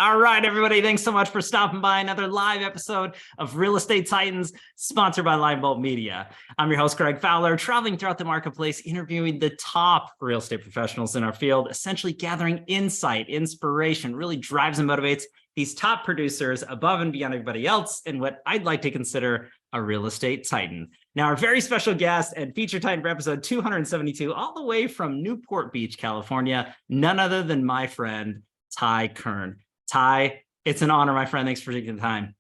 All right, everybody. Thanks so much for stopping by another live episode of Real Estate Titans, sponsored by Limebolt Media. I'm your host, Greg Fowler, traveling throughout the marketplace, interviewing the top real estate professionals in our field, essentially gathering insight, inspiration, really drives and motivates these top producers above and beyond everybody else in what I'd like to consider a real estate titan. Now, our very special guest and feature titan for episode 272, all the way from Newport Beach, California, none other than my friend, Ty Kern. Ty, it's an honor, my friend. Thanks for taking the time.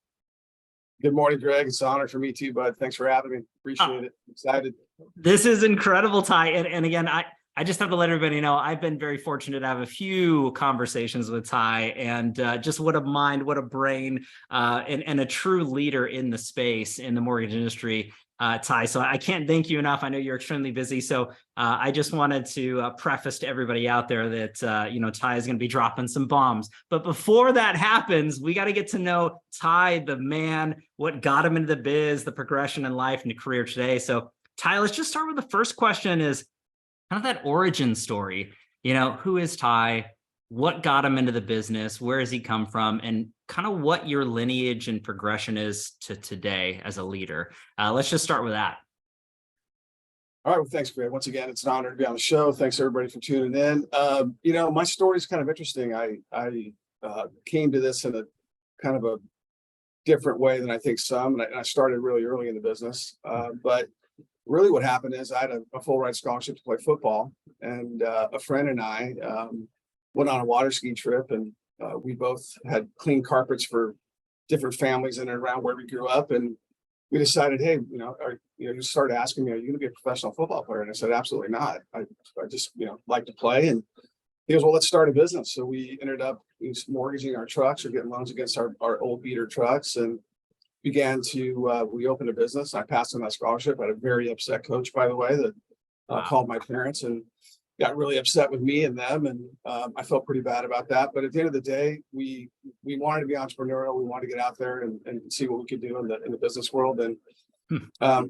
Good morning, Greg. It's an honor for me too, bud. Thanks for having me. Appreciate it. Excited. This is incredible, Ty. And again, I just have to let everybody know I've been very fortunate to have a few conversations with Ty, and just what a mind, what a brain, and a true leader in the space, in the mortgage industry, Ty. So I can't thank you enough. I know you're extremely busy. So I just wanted to preface to everybody out there that, Ty is going to be dropping some bombs. But before that happens, we got to get to know Ty, the man, what got him into the biz, the progression in life and the career today. So Ty, let's just start with the first question is kind of that origin story. Who is Ty? What got him into the business? Where has he come from? And kind of what your lineage and progression is to today as a leader. Let's just start with that. All right. Well, thanks, Greg. Once again, it's an honor to be on the show. Thanks everybody for tuning in. My story is kind of interesting. I came to this in a kind of a different way than I think some, and I started really early in the business. But really what happened is I had a full ride scholarship to play football, and a friend and I went on a water ski trip, and we both had clean carpets for different families in and around where we grew up. And we decided, hey, you started asking me, are you going to be a professional football player? And I said, absolutely not. I just, like to play. And he goes, well, let's start a business. So we ended up mortgaging our trucks or getting loans against our old beater trucks, and began to, we opened a business. I passed on that scholarship. I had a very upset coach, by the way, that called my parents and got really upset with me and them. And I felt pretty bad about that. But at the end of the day, we wanted to be entrepreneurial. We wanted to get out there and see what we could do in the business world. And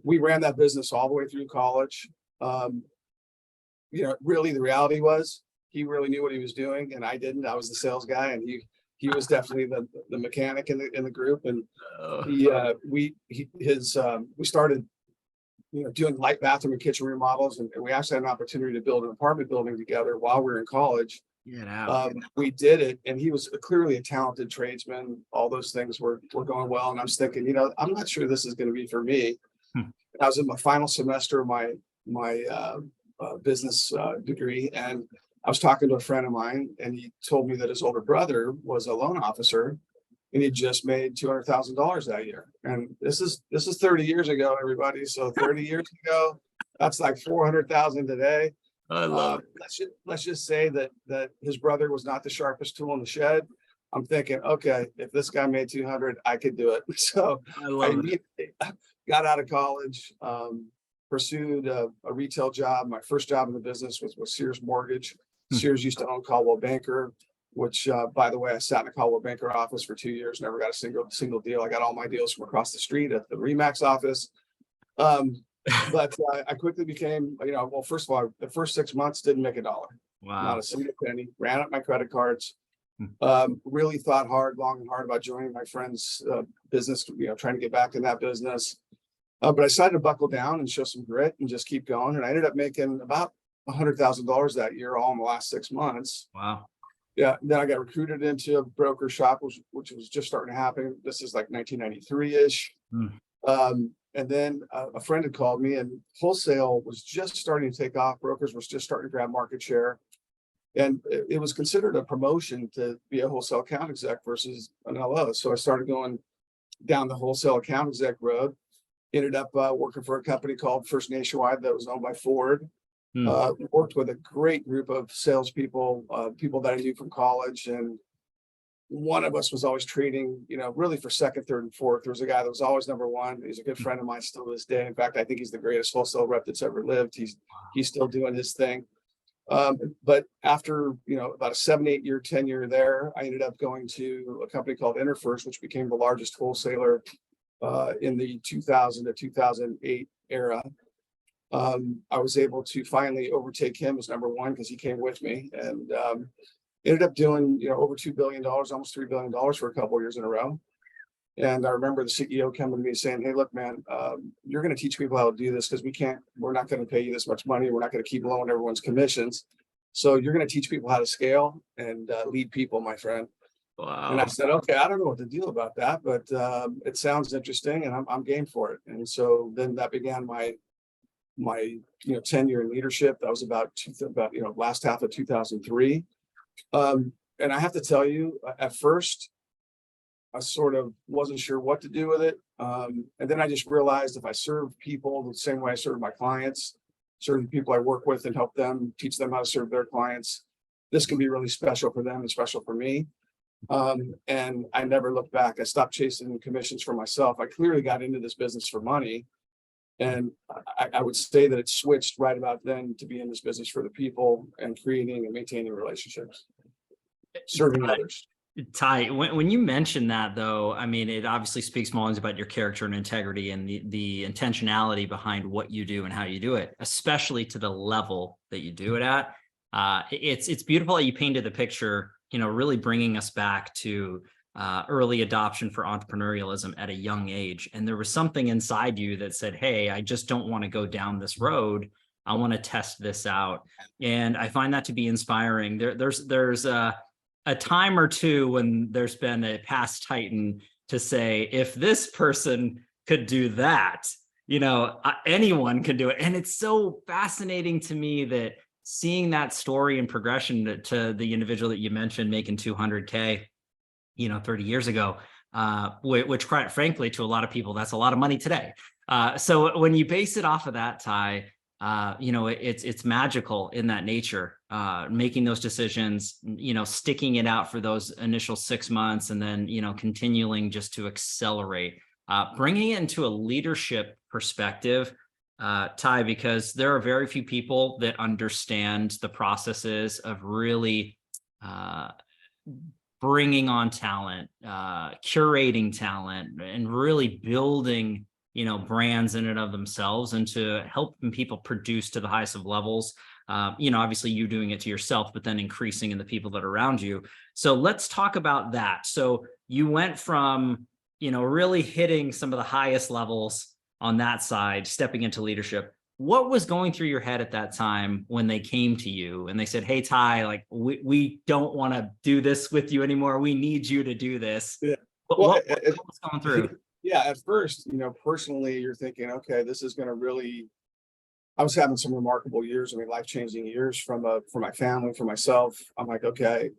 we ran that business all the way through college. Really the reality was he really knew what he was doing and I didn't. I was the sales guy, and he was definitely the mechanic in the group. And we started doing light bathroom and kitchen remodels, and we actually had an opportunity to build an apartment building together while we were in college. We did it, and he was clearly a talented tradesman. All those things were going well, and I was thinking, I'm not sure this is going to be for me. I was in my final semester of my business degree, and I was talking to a friend of mine, and he told me that his older brother was a loan officer, and he just made $200,000 that year. And this is 30 years ago, everybody. So 30 years ago, that's like 400,000 today. I love it. Let's just say that his brother was not the sharpest tool in the shed. I'm thinking, okay, if this guy made 200, I could do it. So I got out of college, pursued a retail job. My first job in the business was with Sears Mortgage. Sears used to own Caldwell Banker, which, by the way, I sat in the Caldwell Banker office for 2 years, never got a single deal. I got all my deals from across the street at the Remax office. But I quickly became, first of all, the first 6 months didn't make $1. Wow. Not a single penny. Ran up my credit cards. Really thought long and hard about joining my friend's business, trying to get back in that business. But I decided to buckle down and show some grit and just keep going. And I ended up making about $100,000 that year, all in the last 6 months. Wow. Yeah. Then I got recruited into a broker shop, which was just starting to happen. This is like 1993-ish. And then a friend had called me, and wholesale was just starting to take off. Brokers were just starting to grab market share. And it was considered a promotion to be a wholesale account exec versus an LO. So I started going down the wholesale account exec road, ended up working for a company called First Nationwide that was owned by Ford. Worked with a great group of salespeople, people that I knew from college. And one of us was always trading, really for second, third, and fourth. There was a guy that was always number one. He's a good friend of mine still to this day. In fact, I think he's the greatest wholesale rep that's ever lived. He's still doing his thing. But after, about a 7-8 year tenure there, I ended up going to a company called InterFirst, which became the largest wholesaler in the 2000 to 2008 era. I was able to finally overtake him as number one because he came with me. And Ended up doing, over $2 billion, almost $3 billion for a couple of years in a row. And I remember the CEO coming to me saying, "Hey, look, man, you're going to teach people how to do this because we're not going to pay you this much money. We're not going to keep blowing everyone's commissions. So you're going to teach people how to scale and lead people, my friend." And I Wow. said, "Okay, I don't know what to do about that, but it sounds interesting, and I'm game for it." And so then that began my tenure in leadership. That was about last half of 2003. And I have to tell you, at first, I sort of wasn't sure what to do with it. And then I just realized if I serve people the same way I serve my clients, serve the people I work with and help them, teach them how to serve their clients, this can be really special for them and special for me. And I never looked back. I stopped chasing commissions for myself. I clearly got into this business for money. And I would say that it switched right about then to be in this business for the people and creating and maintaining relationships, serving others. Ty, when you mention that, though, I mean, it obviously speaks volumes about your character and integrity and the intentionality behind what you do and how you do it, especially to the level that you do it at. It's beautiful that you painted the picture, really bringing us back to early adoption for entrepreneurialism at a young age. And there was something inside you that said, "Hey, I just don't want to go down this road. I want to test this out." And I find that to be inspiring. There's a time or two when there's been a past titan to say, if this person could do that, anyone can do it. And it's so fascinating to me that seeing that story and progression to the individual that you mentioned making 200K, 30 years ago, which quite frankly, to a lot of people, that's a lot of money today. So when you base it off of that, Ty, it's magical in that nature, making those decisions, sticking it out for those initial 6 months and then, continuing just to accelerate, bringing it into a leadership perspective, Ty, because there are very few people that understand the processes of really bringing on talent, curating talent, and really building brands in and of themselves, and to help people produce to the highest of levels. Obviously you doing it to yourself, but then increasing in the people that are around you. So let's talk about that. So you went from, really hitting some of the highest levels on that side, stepping into leadership. What was going through your head at that time when they came to you and they said, "Hey, Ty, like we don't want to do this with you anymore. We need you to do this." Yeah. What was going through? Yeah, at first, personally, you're thinking, okay, this is going to really. I was having some remarkable years. I mean, life-changing years for my family, for myself. I'm like, okay,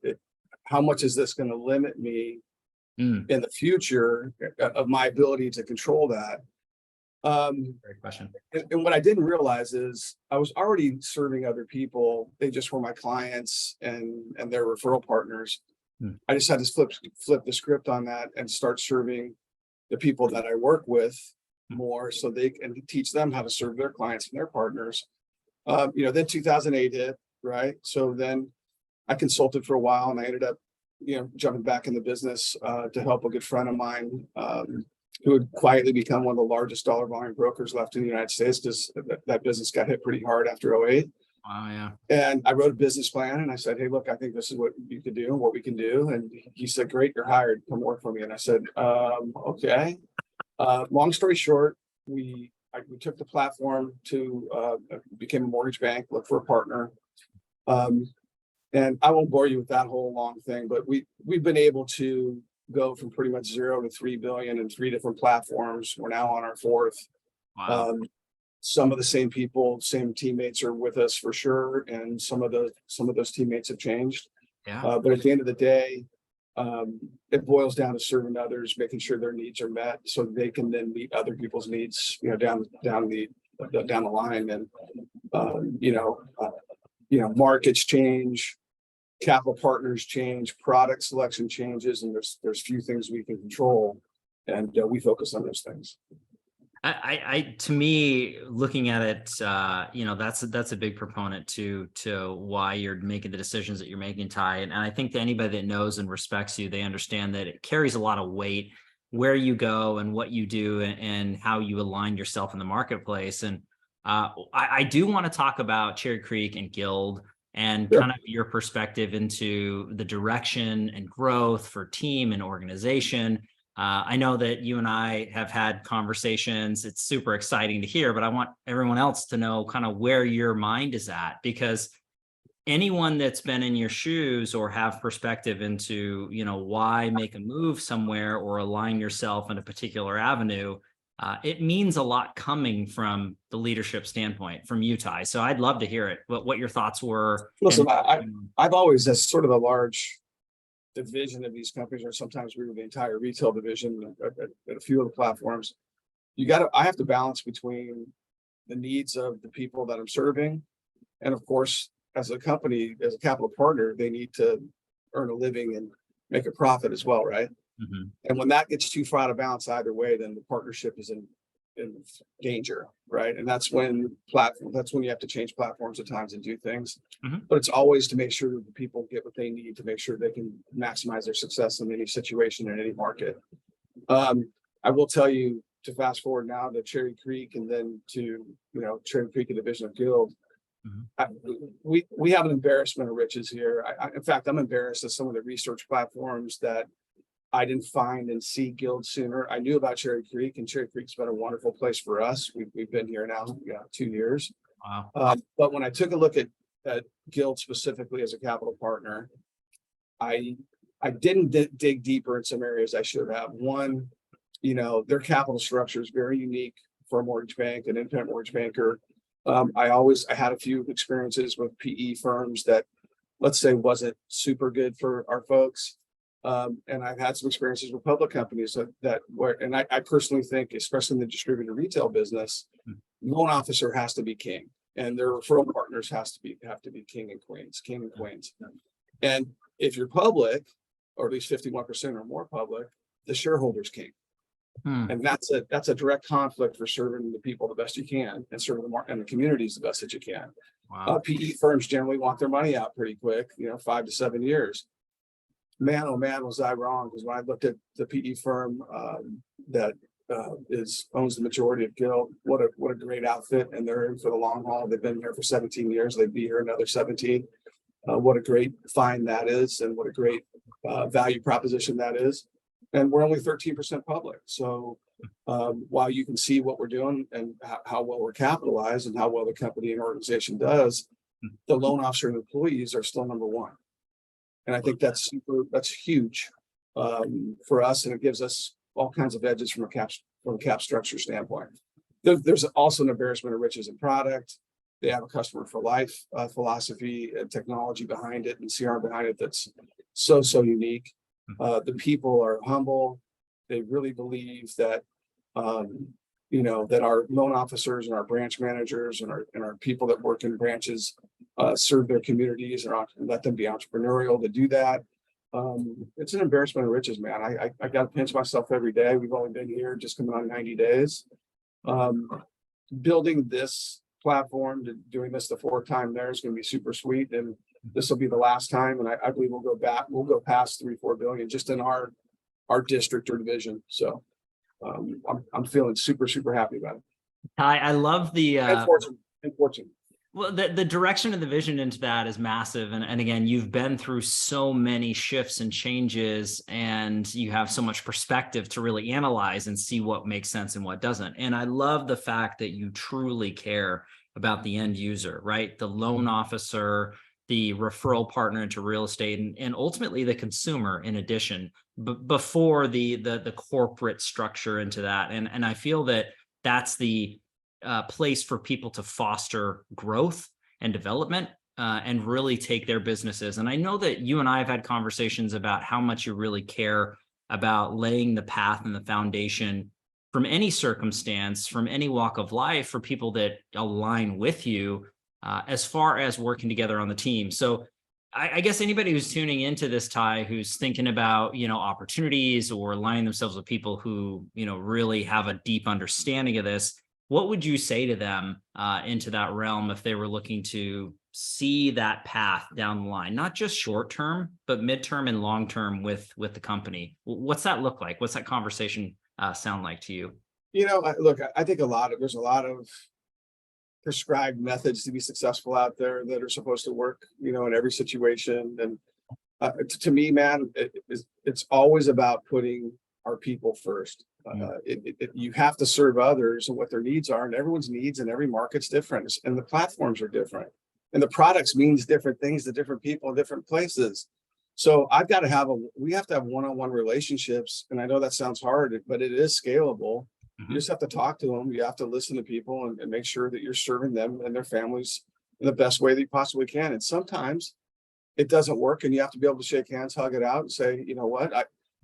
how much is this going to limit me in the future of my ability to control that? Great question. And what I didn't realize is I was already serving other people. They just were my clients and their referral partners. I just had to flip the script on that and start serving the people that I work with more, so they can teach them how to serve their clients and their partners. Then 2008 hit, right? So then I consulted for a while, and I ended up, jumping back in the business to help a good friend of mine who had quietly become one of the largest dollar volume brokers left in the United States, because that business got hit pretty hard after 2008. Wow, yeah. And I wrote a business plan and I said, "Hey, look, I think this is what you could do and what we can do." And he said, "Great, you're hired. Come work for me." And I said, "Okay." Long story short, we took the platform to became a mortgage bank, look for a partner. And I won't bore you with that whole long thing, but we've been able to go from pretty much 0 to 3 billion in 3 different platforms. We're now on our 4th. Wow. Some of the same people, same teammates are with us for sure, and some of those teammates have changed. Yeah. But at the end of the day, it boils down to serving others, making sure their needs are met, so they can then meet other people's needs, down the line. And markets change, capital partners change, product selection changes, and there's few things we can control, and we focus on those things. To me, looking at it, that's a big proponent to why you're making the decisions that you're making, Ty. And I think that anybody that knows and respects you, they understand that it carries a lot of weight where you go and what you do and how you align yourself in the marketplace. And I do want to talk about Cherry Creek and Guild and Sure. kind of your perspective into the direction and growth for team and organization. I know that you and I have had conversations. It's super exciting to hear, but I want everyone else to know kind of where your mind is at, because anyone that's been in your shoes or have perspective into, why make a move somewhere or align yourself in a particular avenue, it means a lot coming from the leadership standpoint from you, Ty. So I'd love to hear it, what your thoughts were. Listen, And I've always, as sort of a large division of these companies, or sometimes we were the entire retail division at a few of the platforms. I have to balance between the needs of the people that I'm serving. And of course, as a company, as a capital partner, they need to earn a living and make a profit as well, right? Mhm. And when that gets too far out of balance either way, then the partnership is in danger, right? And that's when you have to change platforms at times and do things. Mhm. But it's always to make sure that the people get what they need to make sure they can maximize their success in any situation in any market. I will tell you, to fast forward now to Cherry Creek and then to Cherry Creek, a division of Guild. Mhm. We have an embarrassment of riches here. In fact, I'm embarrassed at some of the research platforms that I didn't find and see Guild sooner. I knew about Cherry Creek, and Cherry Creek's been a wonderful place for us. We've been here now 2 years. Wow. But when I took a look at Guild specifically as a capital partner, I didn't dig deeper in some areas I should have. One, their capital structure is very unique for a mortgage bank, an independent mortgage banker. I had a few experiences with PE firms that, let's say, wasn't super good for our folks. And I've had some experiences with public companies and I personally think, especially in the distributed retail business, loan officer has to be king, and their referral partners have to be king and queens. And if you're public, or at least 51% or more public, the shareholder's king. Hmm. And that's a direct conflict for serving the people the best you can and serving and the communities the best that you can. Wow. PE firms generally want their money out pretty quick, 5 to 7 years. Man, oh man, was I wrong, because when I looked at the PE firm that owns the majority of Guild, what a great outfit, and they're in for the long haul. They've been here for 17 years. They'd be here another 17. What a great find that is, and what a great value proposition that is. And we're only 13% public. So while you can see what we're doing and how well we're capitalized and how well the company and organization does, the loan officer and employees are still number one. And I think that's huge for us, and it gives us all kinds of edges from a cap structure standpoint. There's also an embarrassment of riches in product. They have a customer for life philosophy and technology behind it and CRM behind it that's so unique. The people are humble. They really believe that that our loan officers and our branch managers and our people that work in branches serve their communities and let them be entrepreneurial to do that. It's an embarrassment of riches, man. I got to pinch myself every day. We've only been here just coming on 90 days. Building this platform, doing this the fourth time there is going to be super sweet, and this will be the last time. And I believe we'll go past 3-4 billion just in our district or division. So I'm feeling super happy about it. I love the Unfortunate. well, the direction of the vision into that is massive. And again, you've been through so many shifts and changes, and you have so much perspective to really analyze and see what makes sense and what doesn't. And I love the fact that you truly care about the end user, right? The loan officer, the referral partner into real estate, and ultimately the consumer in addition, before the corporate structure into that. And I feel that that's the place for people to foster growth and development and really take their businesses. And I know that you and I have had conversations about how much you really care about laying the path and the foundation from any circumstance, from any walk of life, for people that align with you as far as working together on the team. So I guess anybody who's tuning into this, Ty, who's thinking about, opportunities or aligning themselves with people who, really have a deep understanding of this, what would you say to them into that realm if they were looking to see that path down the line, not just short term, but midterm and long term with the company? What's that look like? What's that conversation sound like to you? Look, I think there's a lot of prescribed methods to be successful out there that are supposed to work, in every situation. And to me, man, it's always about putting our people first. You have to serve others and what their needs are, and everyone's needs and every market's different, and the platforms are different, and the products means different things to different people in different places. So we have to have one-on-one relationships, and I know that sounds hard, but it is scalable. You just have to talk to them. You have to listen to people and make sure that you're serving them and their families in the best way that you possibly can. And sometimes it doesn't work, and you have to be able to shake hands, hug it out, and say, you know what,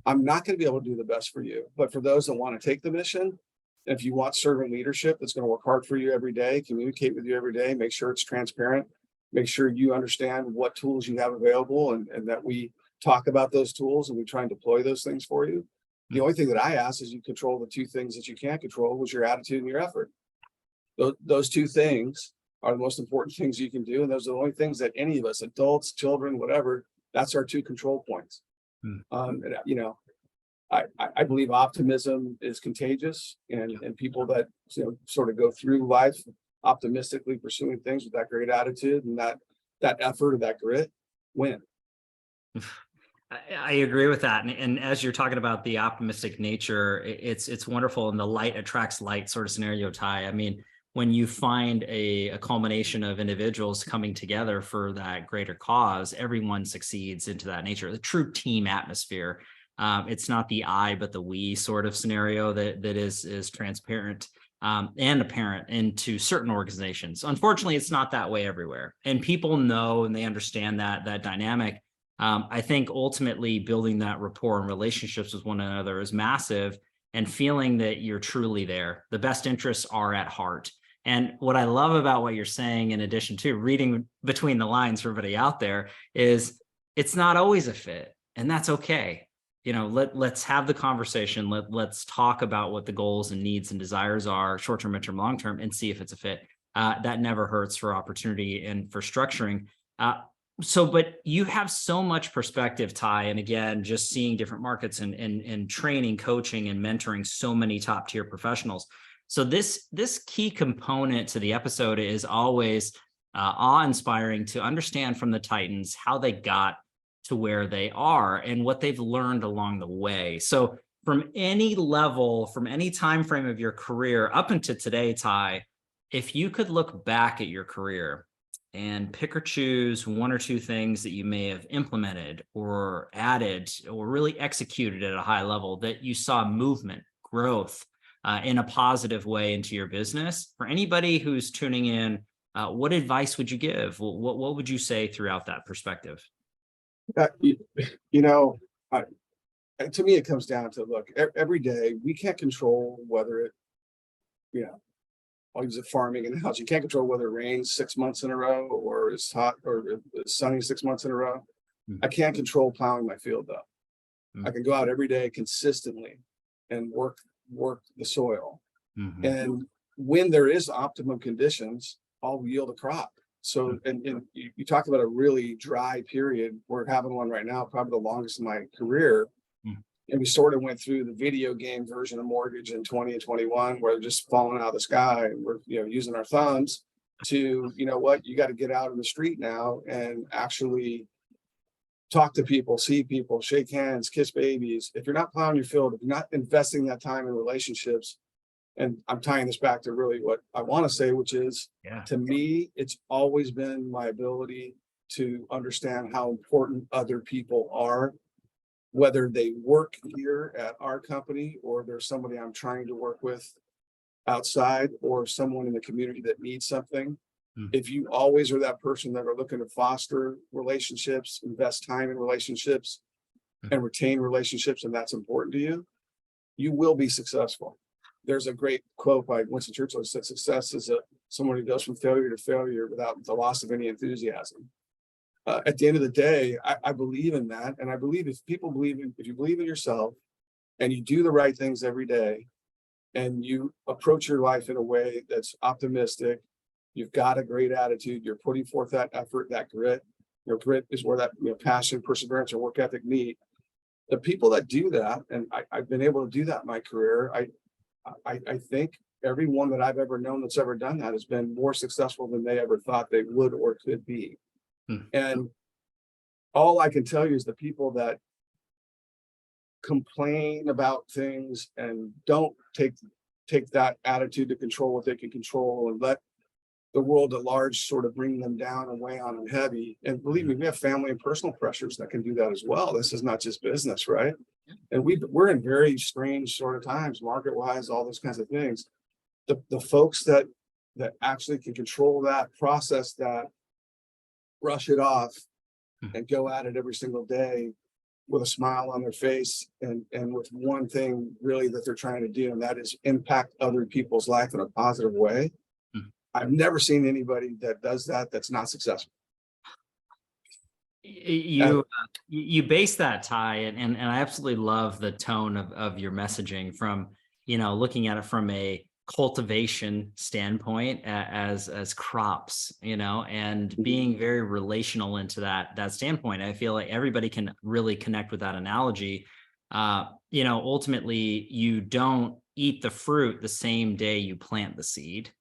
I'm not going to be able to do the best for you, but for those that want to take the mission, if you want servant leadership that's going to work hard for you every day, communicate with you every day, make sure it's transparent, make sure you understand what tools you have available, and that we talk about those tools and we try and deploy those things for you. The only thing that I ask is you control the two things that you can't control, which is your attitude and your effort. Those two things are the most important things you can do. And those are the only things that any of us, adults, children, whatever, that's our two control points. I believe optimism is contagious, and people that sort of go through life optimistically pursuing things with that great attitude and that effort or that grit win. I agree with that. And as you're talking about the optimistic nature, it's wonderful. And the light attracts light sort of scenario, Ty. I mean, when you find a culmination of individuals coming together for that greater cause, everyone succeeds into that nature, the true team atmosphere. It's not the I, but the we sort of scenario that is transparent and apparent into certain organizations. Unfortunately, it's not that way everywhere. And people know and they understand that dynamic. I think ultimately building that rapport and relationships with one another is massive, and feeling that you're truly there. The best interests are at heart. And what I love about what you're saying, in addition to reading between the lines for everybody out there, is it's not always a fit, and that's okay. Let's have the conversation. Let's talk about what the goals and needs and desires are, short-term, midterm, long-term, and see if it's a fit. That never hurts for opportunity and for structuring. But you have so much perspective, Ty, and again, just seeing different markets and training, coaching, and mentoring so many top tier professionals. So this key component to the episode is always awe-inspiring to understand from the Titans how they got to where they are and what they've learned along the way. So from any level, from any time frame of your career up until today, Ty, if you could look back at your career and pick or choose one or two things that you may have implemented or added or really executed at a high level that you saw movement, growth in a positive way into your business, for anybody who's tuning in, what advice would you give? What would you say throughout that perspective? To me, it comes down to, look, every day we can't control whether I'll use it farming in the house. You can't control whether it rains 6 months in a row or it's hot or it's sunny 6 months in a row. I can't control plowing my field though. I can go out every day consistently and work the soil. And when there is optimum conditions, I'll yield a crop. So, and you talked about a really dry period. We're having one right now, probably the longest in my career. And we sort of went through the video game version of mortgage in 20 and 21, where they're just falling out of the sky. And we're, using our thumbs to, you got to get out in the street now and actually talk to people, see people, shake hands, kiss babies. If you're not plowing your field, if you're not investing that time in relationships, and I'm tying this back to really what I want to say, which is, to me, it's always been my ability to understand how important other people are, whether they work here at our company or there's somebody I'm trying to work with outside or someone in the community that needs something. If you always are that person that are looking to foster relationships, invest time in relationships, and retain relationships, and that's important to you, you will be successful. There's a great quote by Winston Churchill that said, success is someone who goes from failure to failure without the loss of any enthusiasm. At the end of the day, I believe in that. And I believe if you believe in yourself and you do the right things every day and you approach your life in a way that's optimistic, you've got a great attitude, you're putting forth that effort, that grit. Your grit is where that passion, perseverance, or work ethic meet. The people that do that, and I've been able to do that in my career, I think everyone that I've ever known that's ever done that has been more successful than they ever thought they would or could be. And all I can tell you is the people that complain about things and don't take that attitude to control what they can control and let the world at large sort of bring them down and weigh on them heavy. And believe me, we have family and personal pressures that can do that as well. This is not just business, right? And we're in very strange sort of times, market wise, all those kinds of things. The folks that actually can control that, process that, brush it off, and go at it every single day with a smile on their face and with one thing really that they're trying to do, and that is impact other people's life in a positive way. I've never seen anybody that does that that's not successful. You base that, Ty, and I absolutely love the tone of your messaging from, looking at it from a cultivation standpoint as crops, and being very relational into that standpoint. I feel like everybody can really connect with that analogy. Ultimately, you don't eat the fruit the same day you plant the seed.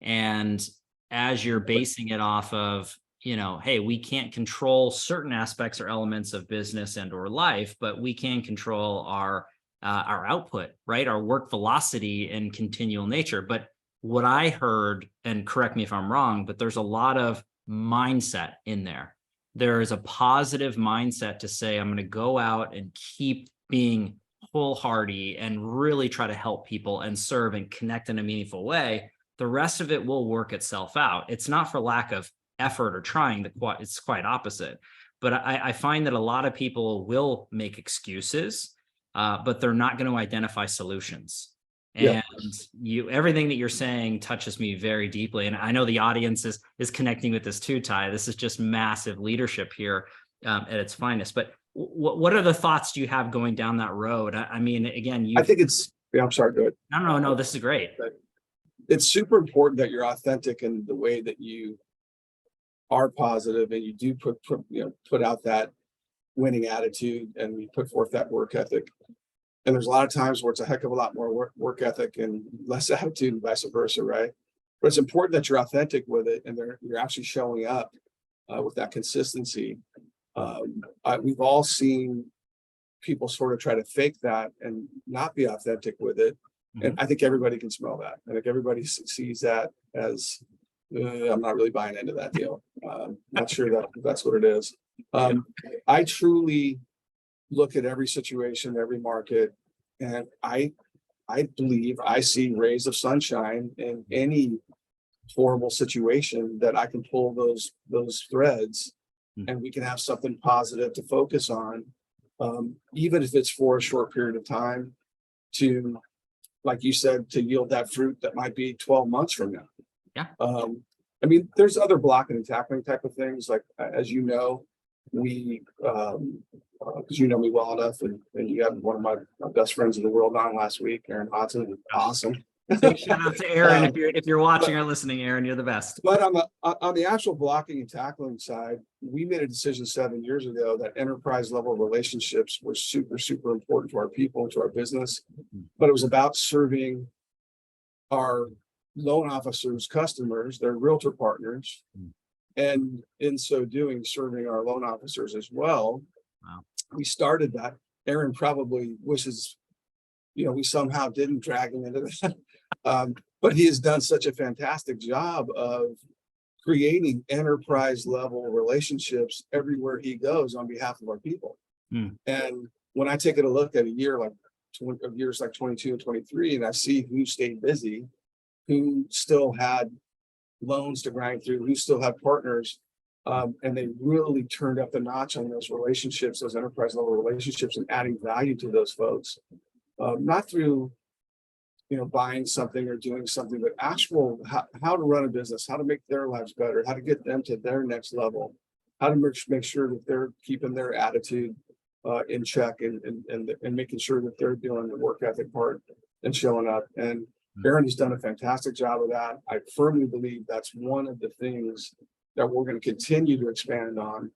And as you're basing it off of, hey, we can't control certain aspects or elements of business and or life, but we can control our output, right? Our work velocity and continual nature. But what I heard, and correct me if I'm wrong, but there's a lot of mindset in there. There is a positive mindset to say, I'm going to go out and keep being wholehearted and really try to help people and serve and connect in a meaningful way. The rest of it will work itself out. It's not for lack of effort or trying. It's quite opposite. But I find that a lot of people will make excuses, but they're not going to identify solutions. And everything that you're saying touches me very deeply. And I know the audience is connecting with this too, Ty. This is just massive leadership here at its finest. But what are the thoughts do you have going down that road? I mean, again, I think it's, I'm sorry, go ahead. No, this is great. It's super important that you're authentic in the way that you are positive and you do put out that winning attitude and you put forth that work ethic. And there's a lot of times where it's a heck of a lot more work ethic and less attitude and vice versa, right? But it's important that you're authentic with it and you're actually showing up with that consistency. We've all seen people sort of try to fake that and not be authentic with it. And I think everybody can smell that. I think everybody sees that as, I'm not really buying into that deal. Not sure that that's what it is. I truly look at every situation, every market, and I believe I see rays of sunshine in any horrible situation that I can pull those threads and we can have something positive to focus on, even if it's for a short period of time to, like you said, to yield that fruit that might be 12 months from now. Yeah. I mean, there's other blocking and tackling type of things. Like, as you know, we, because you know me well enough, and you had one of my best friends in the world on last week, Aaron Hodson. Awesome. Big shout out to Aaron. If you're watching or listening, Aaron, you're the best. But on the actual blocking and tackling side, we made a decision 7 years ago that enterprise level relationships were super, super important to our people, to our business. But it was about serving our loan officers, customers, their realtor partners, and in so doing, serving our loan officers as well. Wow. We started that. Aaron probably wishes, we somehow didn't drag him into that. But he has done such a fantastic job of creating enterprise level relationships everywhere he goes on behalf of our people. And when I take a look at a year like years like 22 and 23, and I see who stayed busy, who still had loans to grind through, who still had partners, and they really turned up the notch on those relationships, those enterprise level relationships, and adding value to those folks, not through buying something or doing something, but actual how to run a business, how to make their lives better, how to get them to their next level, how to make sure that they're keeping their attitude in check and making sure that they're doing the work ethic part and showing up. And Aaron has done a fantastic job of that. I firmly believe that's one of the things that we're going to continue to expand on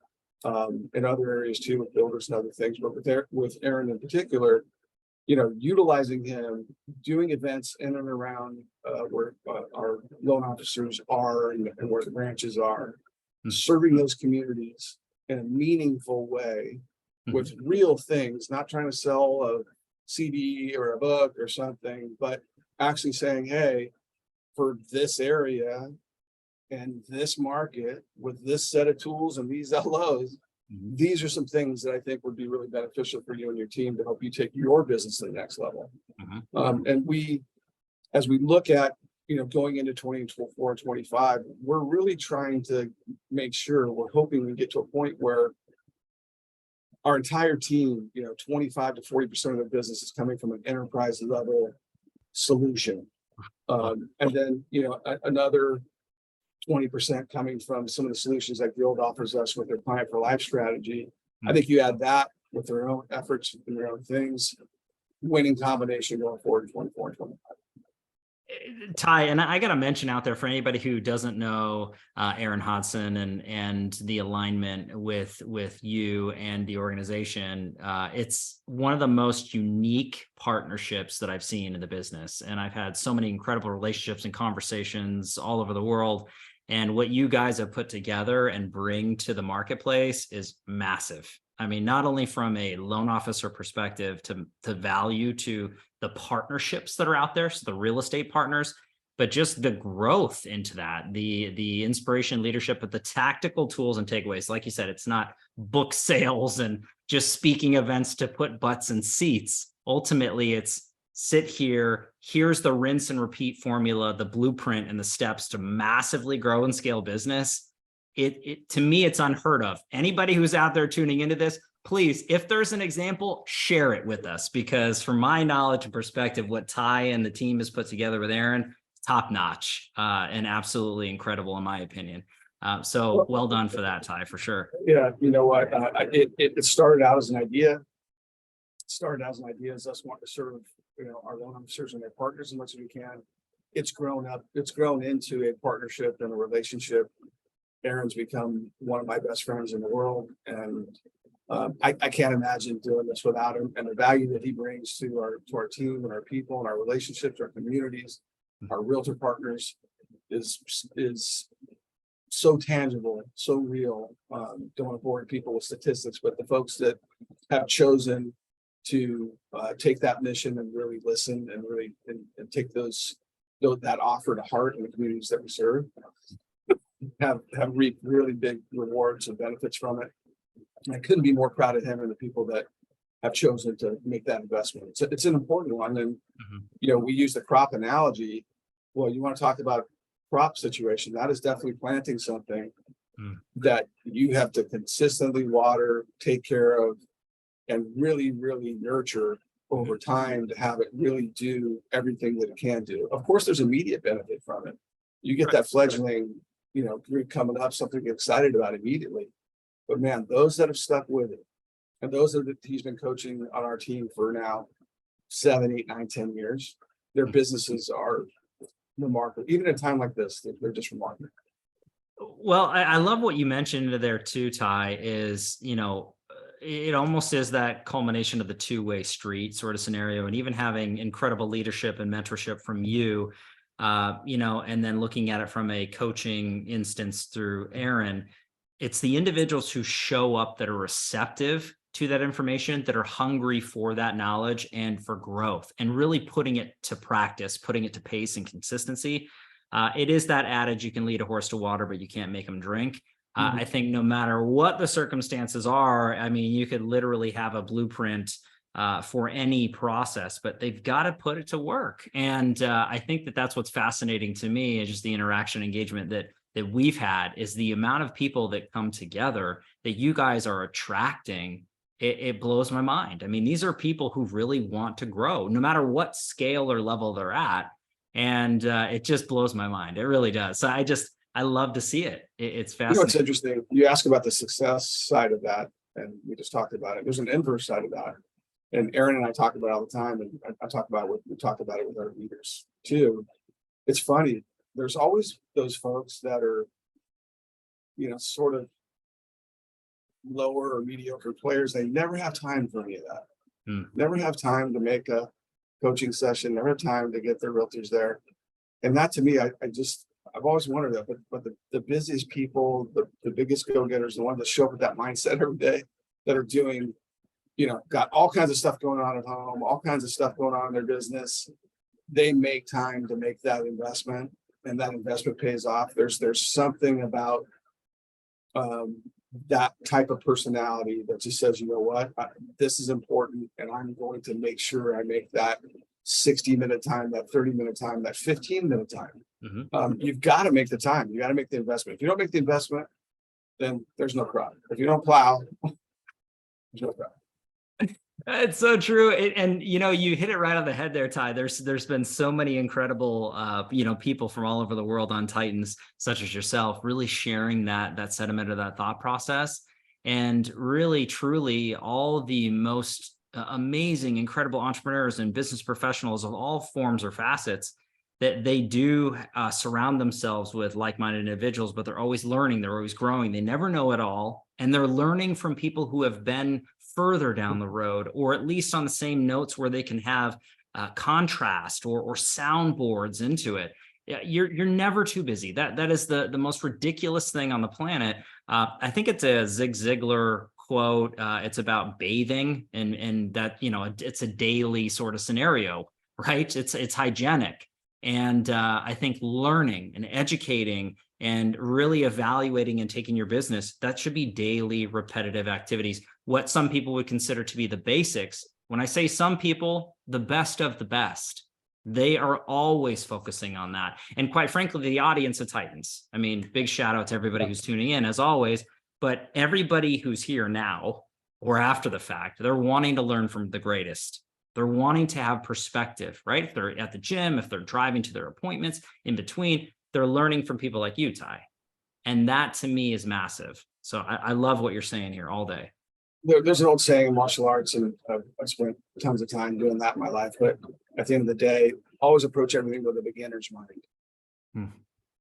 in other areas too, with builders and other things. But with Aaron in particular, utilizing him, doing events in and around where our loan officers are and where the branches are, serving those communities in a meaningful way with real things, not trying to sell a CD or a book or something, but actually saying, hey, for this area and this market with this set of tools and these LOs, these are some things that I think would be really beneficial for you and your team to help you take your business to the next level. And as we look at, going into 2024 and 25, we're really trying to make sure, we're hoping we get to a point where our entire team, 25 to 40% of the business is coming from an enterprise level solution. And then, another 20% coming from some of the solutions that Guild offers us with their client for life strategy. I think you add that with their own efforts and their own things, winning combination going forward in 24 and 25. Ty, and I got to mention out there for anybody who doesn't know Aaron Hodson and the alignment with you and the organization, it's one of the most unique partnerships that I've seen in the business. And I've had so many incredible relationships and conversations all over the world. And what you guys have put together and bring to the marketplace is massive. I mean, not only from a loan officer perspective to value to the partnerships that are out there, so the real estate partners, but just the growth into that, the inspiration, leadership, but the tactical tools and takeaways. Like you said, it's not book sales and just speaking events to put butts in seats. Ultimately, it's sit here, here's the rinse and repeat formula, the blueprint and the steps to massively grow and scale business. To me, it's unheard of. Anybody who's out there tuning into this, please, if there's an example, share it with us, because from my knowledge and perspective, what Ty and the team has put together with Aaron, top notch and absolutely incredible in my opinion. So well done for that, Ty, for sure. Yeah, you know what? It started out as an idea. It started out as an idea as us wanting to serve, our loan officers and their partners as much as we can. It's grown up. It's grown into a partnership and a relationship. Aaron's become one of my best friends in the world, and I can't imagine doing this without him. And the value that he brings to our team and our people and our relationships, our communities, our realtor partners is so tangible, so real. Don't want to bore people with statistics, but the folks that have chosen to take that mission and really listen and really and take that offer to heart in the communities that we serve, have reaped really big rewards and benefits from it. And I couldn't be more proud of him and the people that have chosen to make that investment. It's an important one. And, we use the crop analogy. Well, you want to talk about crop situation, that is definitely planting something that you have to consistently water, take care of, and really, really nurture over time to have it really do everything that it can do. Of course, there's immediate benefit from it. You get that fledgling, group coming up, something to get excited about immediately. But man, those that have stuck with it, and those that he's been coaching on our team for now 7, 8, 9, 10 years, their businesses are remarkable. Even at a time like this, they're just remarkable. Well, I love what you mentioned there too, Ty, is, it almost is that culmination of the two-way street sort of scenario, and even having incredible leadership and mentorship from you, and then looking at it from a coaching instance through Aaron. It's the individuals who show up that are receptive to that information, that are hungry for that knowledge and for growth, and really putting it to practice, putting it to pace and consistency. It is that adage, you can lead a horse to water, but you can't make them drink. I think no matter what the circumstances are, I mean, you could literally have a blueprint for any process, but they've got to put it to work. And I think that's what's fascinating to me, is just the interaction engagement that we've had, is the amount of people that come together that you guys are attracting. It blows my mind. I mean, these are people who really want to grow, no matter what scale or level they're at. And it just blows my mind. It really does. So I love to see it. It's fascinating. It's interesting. You ask about the success side of that, and we just talked about it. There's an inverse side of that. And Aaron and I talk about it all the time. And we talk about it with our leaders too. It's funny. There's always those folks that are, sort of lower or mediocre players. They never have time for any of that. never have time to make a coaching session, never have time to get their realtors there. And that to me, I've always wondered that, but the busiest people, the biggest go-getters, the ones that show up with that mindset every day, that are doing, got all kinds of stuff going on at home, all kinds of stuff going on in their business. They make time to make that investment, and that investment pays off. There's something about that type of personality that just says, you know what, this is important, and I'm going to make sure I make that 60-minute time, that 30-minute time, that 15-minute time. You've got to make the time. You got to make the investment. If you don't make the investment, then there's no crowd. If you don't plow, there's no crowd. It's so true. And you hit it right on the head there, Ty. There's been so many incredible, people from all over the world on Titans, such as yourself, really sharing that sentiment of that thought process. And really, truly, all the most amazing, incredible entrepreneurs and business professionals of all forms or facets, that they do surround themselves with like-minded individuals, but they're always learning, they're always growing, they never know it all. And they're learning from people who have been further down the road, or at least on the same notes where they can have contrast or soundboards into it. You're never too busy. That is the most ridiculous thing on the planet. I think it's a Zig Ziglar quote. It's about bathing, and that, it's a daily sort of scenario, right? It's hygienic. And I think learning and educating and really evaluating and taking your business, that should be daily repetitive activities. What some people would consider to be the basics. When I say some people, the best of the best, they are always focusing on that. And quite frankly, the audience of Titans, I mean, big shout out to everybody who's tuning in as always, but everybody who's here now or after the fact, they're wanting to learn from the greatest. They're wanting to have perspective, right? If they're at the gym, if they're driving to their appointments, in between, they're learning from people like you, Ty. And that to me is massive. So I love what you're saying here all day. There's an old saying in martial arts, and I've spent tons of time doing that in my life, but at the end of the day, always approach everything with a beginner's mind.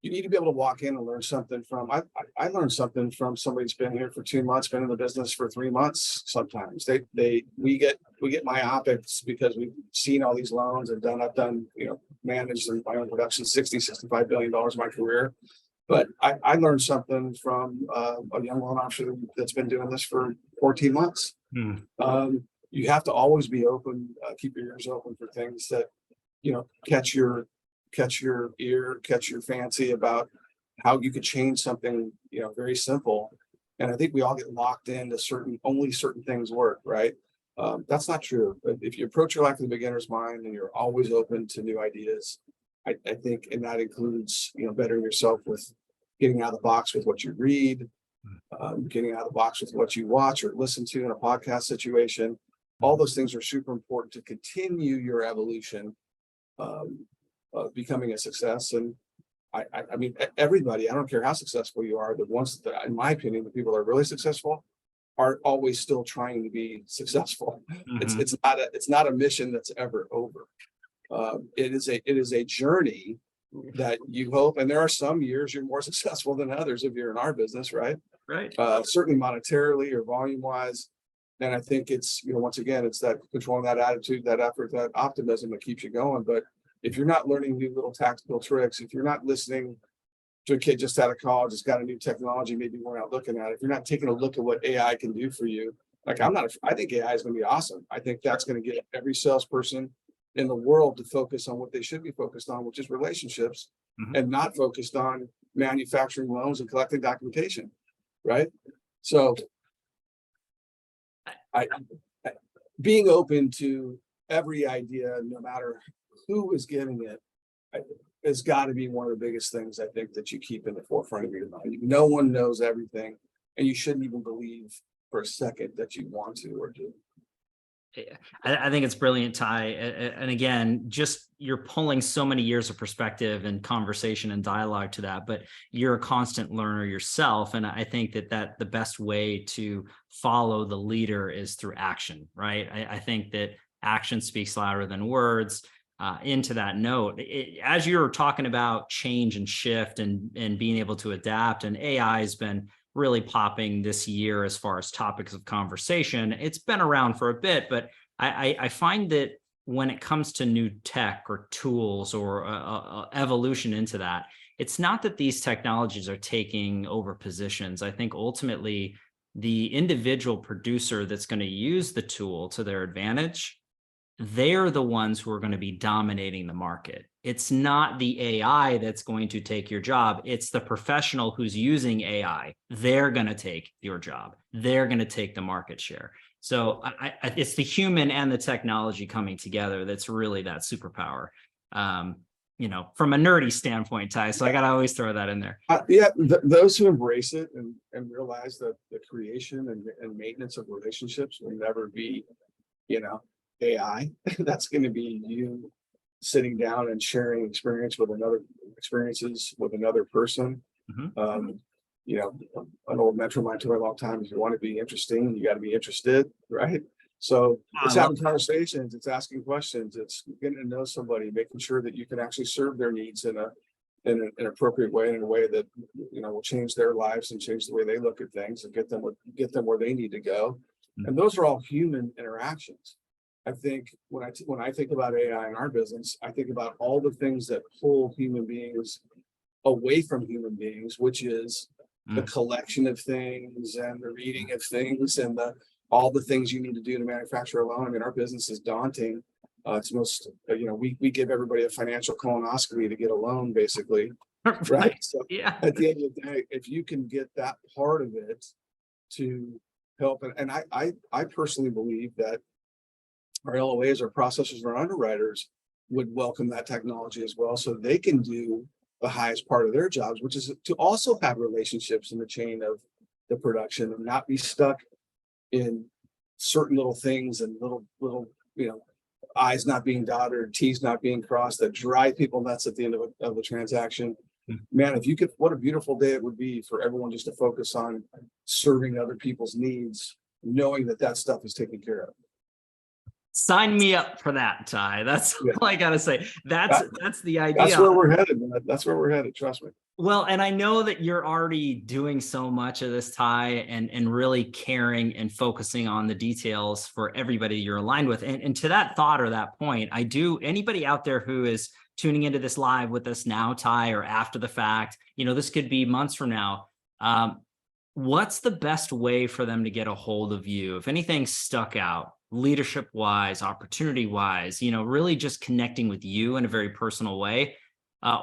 You need to be able to walk in and learn something from, I learned something from somebody who's been here for 2 months, been in the business for 3 months. Sometimes we get myopic because we've seen all these loans and I've done, managed in my own production, $65 billion in my career. But I learned something from a young loan officer that's been doing this for 14 months. You have to always be open, keep your ears open for things that, catch your ear, catch your fancy about how you could change something, very simple. And I think we all get locked into only certain things work, right? That's not true. But if you approach your life with a beginner's mind and you're always open to new ideas, I think, and that includes, bettering yourself with getting out of the box with what you read, getting out of the box with what you watch or listen to in a podcast situation. All those things are super important to continue your evolution, becoming a success. And I mean, everybody, I don't care how successful you are, the ones that, in my opinion, the people that are really successful are always still trying to be successful. It's not a mission that's ever over. It is a journey that you hope, and there are some years you're more successful than others if you're in our business, right? Right. Certainly monetarily or volume wise. And I think it's, once again, it's that controlling that attitude, that effort, that optimism that keeps you going. But if you're not learning new little tactical tricks, if you're not listening to a kid just out of college, that's got a new technology, maybe we're not looking at it. If you're not taking a look at what AI can do for you, like I think AI is going to be awesome. I think that's going to get every salesperson in the world to focus on what they should be focused on, which is relationships, and not focused on manufacturing loans and collecting documentation, right? So being open to every idea, no matter who is giving it, has got to be one of the biggest things I think that you keep in the forefront of your mind. No one knows everything, and you shouldn't even believe for a second that you want to or do. I think it's brilliant, Ty. And again, just you're pulling so many years of perspective and conversation and dialogue to that, but you're a constant learner yourself. And I think that the best way to follow the leader is through action, right? I think that action speaks louder than words. Into that note, as you're talking about change and shift and being able to adapt, and AI has been really popping this year as far as topics of conversation. It's been around for a bit, but I find that when it comes to new tech or tools or evolution into that, it's not that these technologies are taking over positions. I think ultimately the individual producer that's going to use the tool to their advantage, they're the ones who are going to be dominating the market. It's not the AI that's going to take your job. It's the professional who's using AI. They're going to take your job. They're going to take the market share. So it's the human and the technology coming together that's really that superpower. From a nerdy standpoint, Ty. So I got to always throw that in there. Those who embrace it and realize that the creation and maintenance of relationships will never be, AI. That's going to be you sitting down and sharing experiences with another person. Mm-hmm. An old mentor of mine told me a long time, if you want to be interesting, you got to be interested, right? So it's having conversations, it's asking questions, it's getting to know somebody, making sure that you can actually serve their needs in an appropriate way, in a way that will change their lives and change the way they look at things and get them where they need to go. And those are all human interactions. I think when I think about AI in our business, I think about all the things that pull human beings away from human beings, which is the collection of things and the reading of things and all the things you need to do to manufacture a loan. I mean, our business is daunting. It's most, we give everybody a financial colonoscopy to get a loan, basically. Right. So at the end of the day, if you can get that part of it to help, and I personally believe that our LOAs, our processors, and our underwriters would welcome that technology as well, so they can do the highest part of their jobs, which is to also have relationships in the chain of the production and not be stuck in certain little things and little I's not being dotted, T's not being crossed, that drive people nuts at the end of the transaction. Man, if you could, what a beautiful day it would be for everyone just to focus on serving other people's needs, knowing that stuff is taken care of. Sign me up for that, Ty. That's all I gotta say. That's the idea. That's where we're headed, man. That's where we're headed. Trust me. Well, and I know that you're already doing so much of this, Ty, and really caring and focusing on the details for everybody you're aligned with. And to that thought or that point, anybody out there who is tuning into this live with us now, Ty, or after the fact, this could be months from now. What's the best way for them to get a hold of you? If anything stuck out, leadership wise, opportunity wise, really just connecting with you in a very personal way,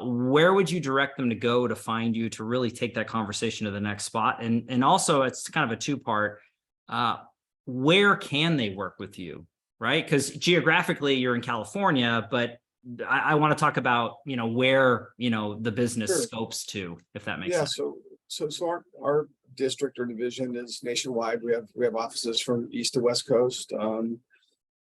where would you direct them to go to find you, to really take that conversation to the next spot? And also, it's kind of a two-part, where can they work with you, right? Because geographically you're in California, but I want to talk about, where, the business scopes to, if that makes sense. So our district or division is nationwide. We have offices from east to west coast.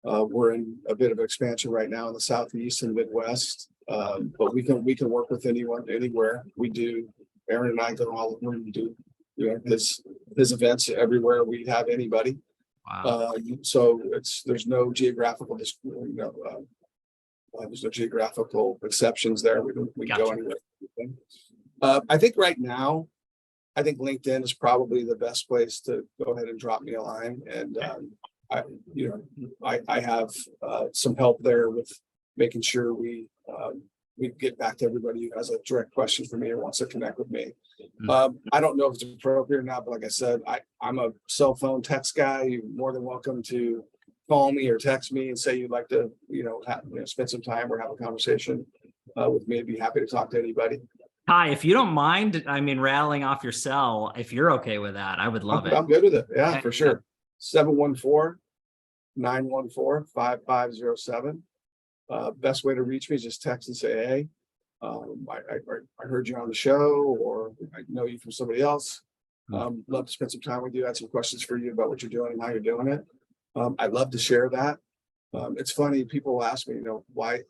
We're in a bit of expansion right now in the southeast and Midwest, but we can work with anyone anywhere. We do. Aaron and I go all over and do his events everywhere we have anybody. Wow. So there's no geographical there's no geographical exceptions there. We can go anywhere. I think right now, LinkedIn is probably the best place to go ahead and drop me a line. And I have some help there with making sure we get back to everybody who has a direct question for me or wants to connect with me. I don't know if it's appropriate or not, but like I said, I'm a cell phone text guy. You're more than welcome to call me or text me and say you'd like to, spend some time or have a conversation with me. I'd be happy to talk to anybody. Ty, if you don't mind, rattling off your cell, if you're okay with that, I would love it. I'm good with it. Yeah, for sure. 714-914-5507. Best way to reach me is just text and say, hey, I heard you on the show, or I know you from somebody else. Love to spend some time with you. I had some questions for you about what you're doing and how you're doing it. I'd love to share that. It's funny, people ask me, why,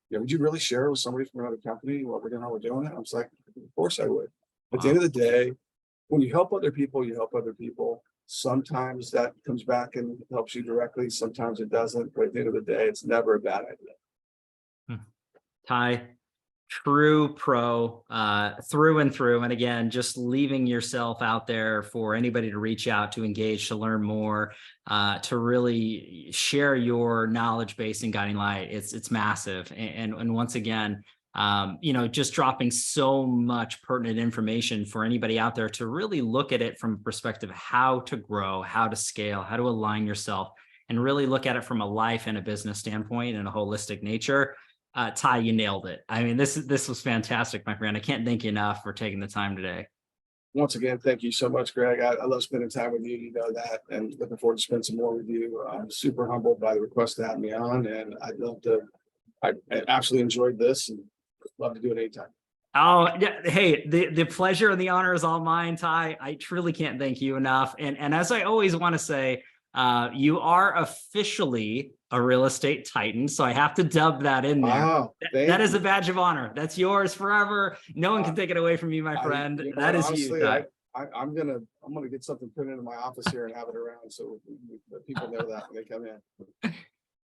would you really share with somebody from another company what we're doing, how we're doing it? I was like, of course I would. At the end of the day, when you help other people, you help other people. Sometimes that comes back and helps you directly. Sometimes it doesn't. But at the end of the day, it's never a bad idea. Ty, true pro through and through. And again, just leaving yourself out there for anybody to reach out, to engage, to learn more, to really share your knowledge base in guiding light. It's massive. And once again, just dropping so much pertinent information for anybody out there to really look at it from a perspective of how to grow, how to scale, how to align yourself, and really look at it from a life and a business standpoint and a holistic nature. Ty, you nailed it. I mean, this was fantastic, my friend. I can't thank you enough for taking the time today. Once again, thank you so much, Greg. I love spending time with you. You know that, and looking forward to spend some more with you. I'm super humbled by the request to have me on, and I absolutely enjoyed this and love to do it anytime. Oh, yeah. Hey, the pleasure and the honor is all mine, Ty. I truly can't thank you enough. And as I always want to say, you are officially a real estate titan. So I have to dub that in there. Wow, that is a badge of honor. That's yours forever. No one can take it away from you, my friend. That is honestly, you, Ty. I'm gonna get something put into my office here and have it around so people know that when they come in.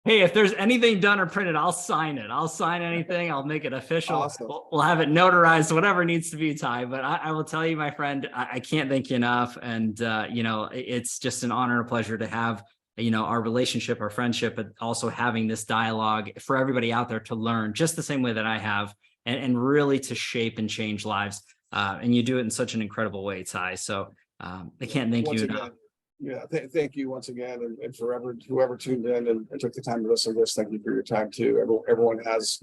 Hey, if there's anything done or printed, I'll sign it. I'll sign anything. I'll make it official. Awesome. We'll have it notarized, whatever needs to be, Ty. But I will tell you, my friend, I can't thank you enough. And, it's just an honor and a pleasure to have, our relationship, our friendship, but also having this dialogue for everybody out there to learn just the same way that I have, and really to shape and change lives. And you do it in such an incredible way, Ty. So I can't thank you enough. Yeah, thank you once again, and forever, whoever tuned in and took the time to listen to this. Thank you for your time too. Everyone has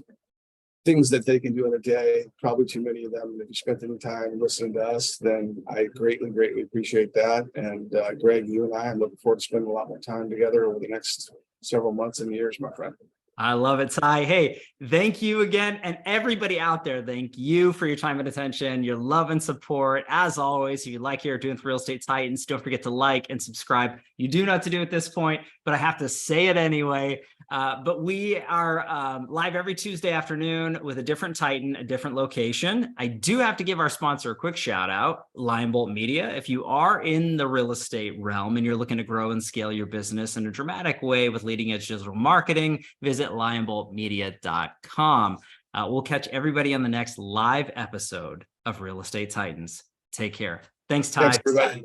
things that they can do in a day, probably too many of them. And if you spent any time listening to us, then I greatly appreciate that. And Greg, you and I'm looking forward to spending a lot more time together over the next several months and years, my friend. I love it, Ty. Hey, thank you again. And everybody out there, thank you for your time and attention, your love and support. As always, if you like here doing Real Estate Titans, don't forget to like and subscribe. You do know what to do at this point, but I have to say it anyway. But we are live every Tuesday afternoon with a different Titan, a different location. I do have to give our sponsor a quick shout out, Lion Bolt Media. If you are in the real estate realm and you're looking to grow and scale your business in a dramatic way with leading edge digital marketing, visit lionboltmedia.com. We'll catch everybody on the next live episode of Real Estate Titans. Take care. Thanks, Ty. Thanks, everybody.